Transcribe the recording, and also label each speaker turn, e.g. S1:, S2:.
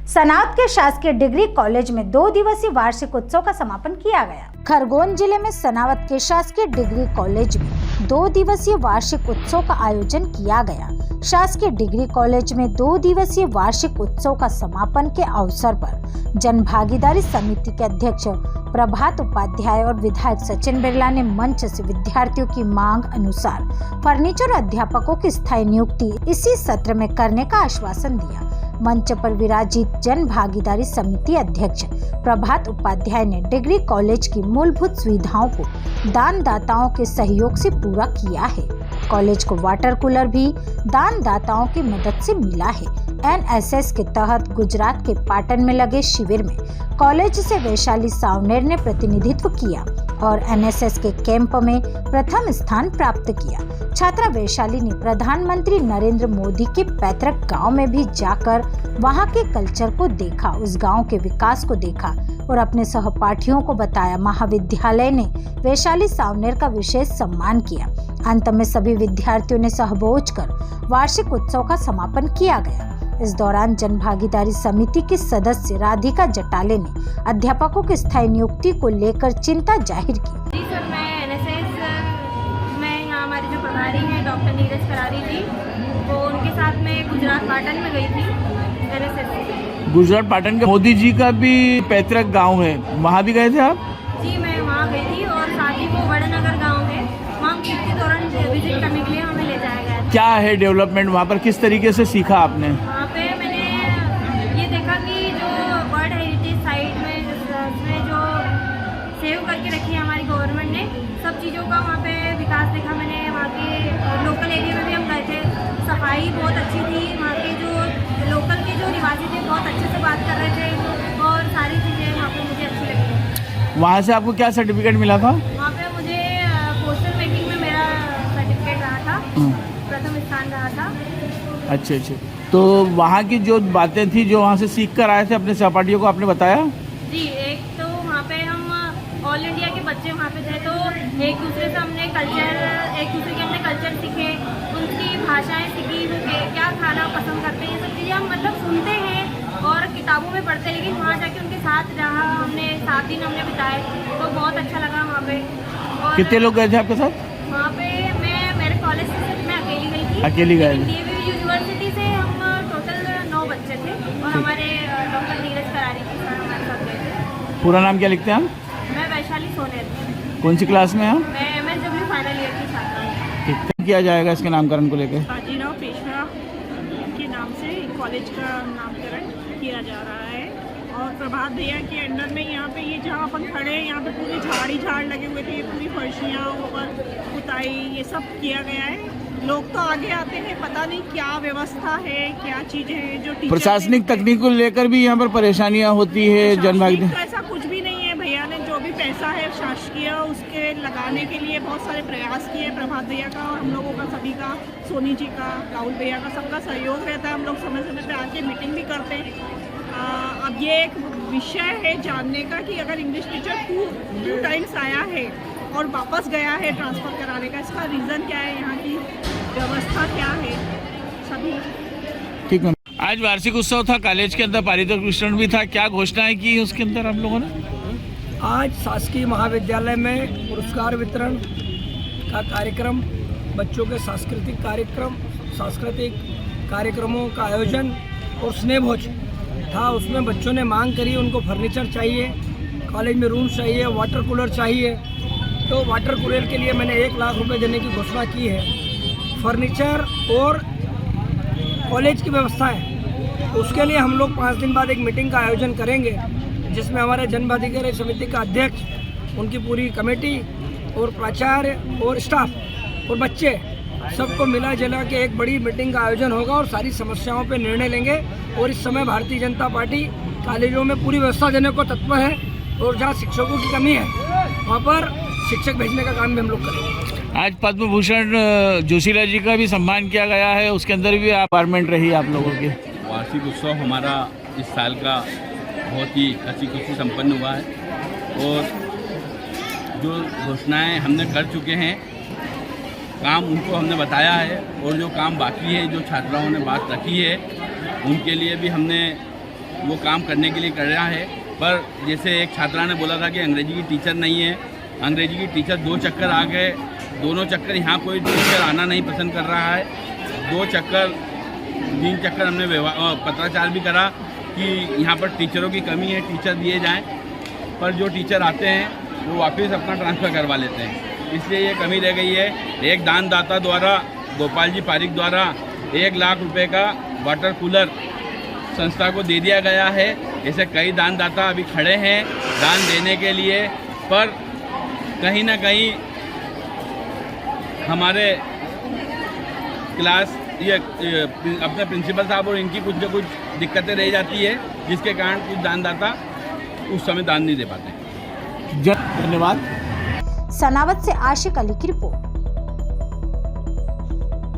S1: सनावद के शासकीय degree college में 2 दिवसीय वार्षिक उत्सव का समापन किया गया। खरगोन जिले में सनावद के शासकीय डिग्री कॉलेज में 2 दिवसीय वार्षिक उत्सव का आयोजन किया गया। शासकीय डिग्री कॉलेज में 2 दिवसीय वार्षिक उत्सव का समापन के अवसर पर जन भागीदारी समिति के अध्यक्ष प्रभात उपाध्याय और विधायक सचिन बिरला ने मंच से विद्यार्थियों की मांग अनुसार फर्नीचर अध्यापकों की स्थायी नियुक्ति इसी सत्र में करने का आश्वासन दिया। मंच पर विराजित जन भागीदारी समिति अध्यक्ष प्रभात उपाध्याय ने डिग्री कॉलेज की मूलभूत सुविधाओं को दानदाताओं के सहयोग से पूरा किया है। कॉलेज को वाटर कूलर भी दानदाताओं की मदद से मिला है। एनएसएस के तहत गुजरात के पाटन में लगे शिविर में कॉलेज से वैशाली सावनेर ने प्रतिनिधित्व किया और एनएसएस के कैंप में प्रथम स्थान प्राप्त किया। छात्रा वैशाली ने प्रधानमंत्री नरेंद्र मोदी के पैतृक गांव में भी जाकर वहां के कल्चर को देखा, उस गांव के विकास को देखा और अपने सहपाठियों को बताया। महाविद्यालय ने वैशाली सावनेर का विशेष सम्मान किया। अंत में सभी विद्यार्थियों ने सहभोज कर वार्षिक उत्सव का समापन किया गया। इस दौरान जन भागीदारी समिति की सदस्य राधिका जटाले ने अध्यापकों की स्थायी नियुक्ति को लेकर चिंता जाहिर की।
S2: जी सर, मैं एनएसएस में यहाँ हमारे जो प्रभारी हैं डॉक्टर नीरज करारी जी, वो उनके साथ में गुजरात पाटन में गई थी एनएसएस।
S3: गुजरात पाटन के मोदी जी का भी पैतृक गांव है, वहाँ भी गए थे आप?
S2: जी, मैं वहाँ गई थी और साथ ही वो बड़नगर गाँव है, वहाँ ट्रिप के दौरान विजिट करने के लिए हमें ले जाया गया।
S3: क्या है डेवलपमेंट वहाँ पर, किस तरीके से सीखा आपने?
S2: वहाँ पे मैंने ये देखा कि जो वर्ल्ड हेरिटेज साइट में जो सेव करके रखी है हमारी गवर्नमेंट ने, सब चीज़ों का वहाँ पे विकास देखा मैंने। वहाँ के लोकल एरिया में भी हम गए थे, सफाई बहुत अच्छी थी। वहाँ के जो लोकल के जो निवासी थे बहुत अच्छे से बात कर रहे थे और सारी चीज़ें वहाँ पे मुझे अच्छी लगी।
S3: वहाँ से आपको क्या सर्टिफिकेट मिला था?
S2: वहाँ पे मुझे पोस्टर मेकिंग में मेरा सर्टिफिकेट रहा था, प्रथम स्थान रहा था।
S3: अच्छा। तो वहाँ की जो बातें थी जो वहाँ से सीख कर आए थे अपने सहपाठियों को आपने बताया?
S2: जी, एक तो वहाँ पे हम ऑल इंडिया के बच्चे वहाँ पे थे, तो एक दूसरे से हमने एक दूसरे के हमने कल्चर सीखे, उनकी भाषाएं सीखी, वो क्या खाना पसंद करते हैं, ये सब चीज़ें हम मतलब सुनते हैं और किताबों में पढ़ते हैं, लेकिन वहाँ जाके उनके साथ रहा हमने, 7 दिन हमने बिताए, तो बहुत अच्छा लगा वहाँ पे। और
S3: कितने लोग गए थे आपके साथ?
S2: वहाँ पे मेरे कॉलेज से सिर्फ मैं अकेली गई थी।
S3: अकेली गए?
S2: डीएवी यूनिवर्सिटी से हम टोटल 9 बच्चे थे और हमारे डॉक्टर नीरज करारी जी सर हमारे साथ गए थे।
S3: पूरा नाम क्या लिखते हैं आप?
S2: मैं वैशाली सोनेर।
S3: कौन सी क्लास में हैं?
S2: मैं एमएसडब्ल्यू फाइनल ईयर की छात्रा हूँ।
S3: क्या किया जाएगा इसके नामकरण को लेकर?
S4: बाजीराव पेशवा के नाम से कॉलेज का नामकरण किया जा रहा है और प्रभात भैया के अंडर में यहाँ पे ये जहाँ अपन खड़े हैं यहाँ पे पूरी झाड़ लगे हुए थे, पूरी फर्शियाँ ऊपर पुताई ये सब किया गया है। लोग तो आगे आते हैं, पता नहीं क्या व्यवस्था है, क्या चीज़ें हैं जो
S3: प्रशासनिक तकनीक को लेकर भी यहाँ पर परेशानियाँ होती है। जनभागीदारी
S4: तो ऐसा कुछ भी नहीं है। भैया ने जो भी पैसा है शासकीय उसके लगाने के लिए बहुत सारे प्रयास किए। प्रभात भैया का और हम लोगों का सभी का, सोनी जी का, राहुल भैया का, सबका सहयोग रहता है। हम लोग समय समय पे आके मीटिंग भी करते हैं। अब ये एक विषय है जानने का कि अगर इंग्लिश टीचर टू टाइम्स आया है और वापस गया है ट्रांसफ़र कराने का, इसका रीज़न क्या है, यहाँ की व्यवस्था क्या है, सभी।
S3: ठीक है। आज वार्षिक उत्सव था, कॉलेज के अंदर पारितोषिक वितरण भी था, क्या घोषणाएं की उसके अंदर आप लोगों ने?
S5: आज शासकीय महाविद्यालय में पुरस्कार वितरण का कार्यक्रम, बच्चों के सांस्कृतिक कार्यक्रमों का आयोजन और स्नेह भोज था। उसमें बच्चों ने मांग करी, उनको फर्नीचर चाहिए, कॉलेज में रूम चाहिए, वाटर कूलर चाहिए। तो वाटर कूलर के लिए मैंने 1 लाख रुपए देने की घोषणा की है। फर्नीचर और कॉलेज की व्यवस्था है, उसके लिए हम लोग 5 दिन बाद एक मीटिंग का आयोजन करेंगे, जिसमें हमारे जन भागीदारी समिति का अध्यक्ष, उनकी पूरी कमेटी और प्राचार्य और स्टाफ और बच्चे सबको मिला जुला के एक बड़ी मीटिंग का आयोजन होगा और सारी समस्याओं पे निर्णय लेंगे। और इस समय भारतीय जनता पार्टी कॉलेजों में पूरी व्यवस्था देने को तत्पर है और जहाँ शिक्षकों की कमी है वहाँ पर शिक्षक भेजने का काम भी हम लोग करेंगे।
S3: आज पद्म भूषण जोशीला जी का भी सम्मान किया गया है, उसके अंदर भी अपार्टमेंट रही आप लोगों की।
S6: वार्षिक उत्सव हमारा इस साल का बहुत ही अच्छी खुशी संपन्न हुआ है और जो घोषणाएं हमने कर चुके हैं, काम उनको हमने बताया है और जो काम बाकी है, जो छात्राओं ने बात रखी है, उनके लिए भी हमने वो काम करने के लिए कर रहा है। पर जैसे एक छात्रा ने बोला था कि अंग्रेजी की टीचर नहीं है, अंग्रेजी की टीचर 2 चक्कर आ गए, दोनों चक्कर यहाँ कोई टीचर आना नहीं पसंद कर रहा है। 2 चक्कर 3 चक्कर हमने पत्राचार भी करा कि यहाँ पर टीचरों की कमी है, टीचर दिए जाएं, पर जो टीचर आते हैं वो वापस अपना ट्रांसफ़र करवा लेते हैं, इसलिए ये कमी रह गई है। एक दानदाता द्वारा, गोपाल जी पारिक द्वारा 1 लाख रुपए का वाटर कूलर संस्था को दे दिया गया है। ऐसे कई दानदाता अभी खड़े हैं दान देने के लिए, पर कहीं ना कहीं हमारे क्लास अपने प्रिंसिपल साहब और इनकी कुछ न कुछ दिक्कतें रह जाती है, जिसके कारण कुछ दानदाता उस समय दान नहीं दे पाते।
S3: धन्यवाद।
S1: सनावत से आशिक अली की रिपोर्ट।